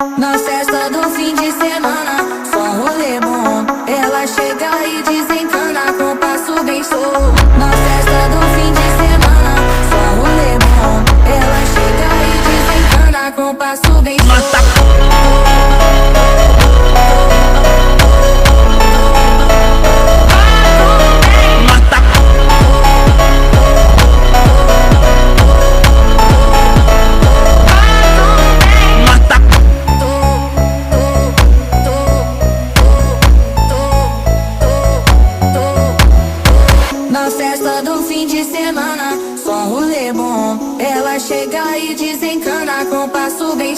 Na festa do fim de semana, só rolê bom. Ela chega e desencana com passo bem solto. Na festa do fim de semana, só rolê bom. Ela chega e desencana com passo bem solto. Na festa do fim de semana, só rolê bom. Ela chega e desencana com passo bem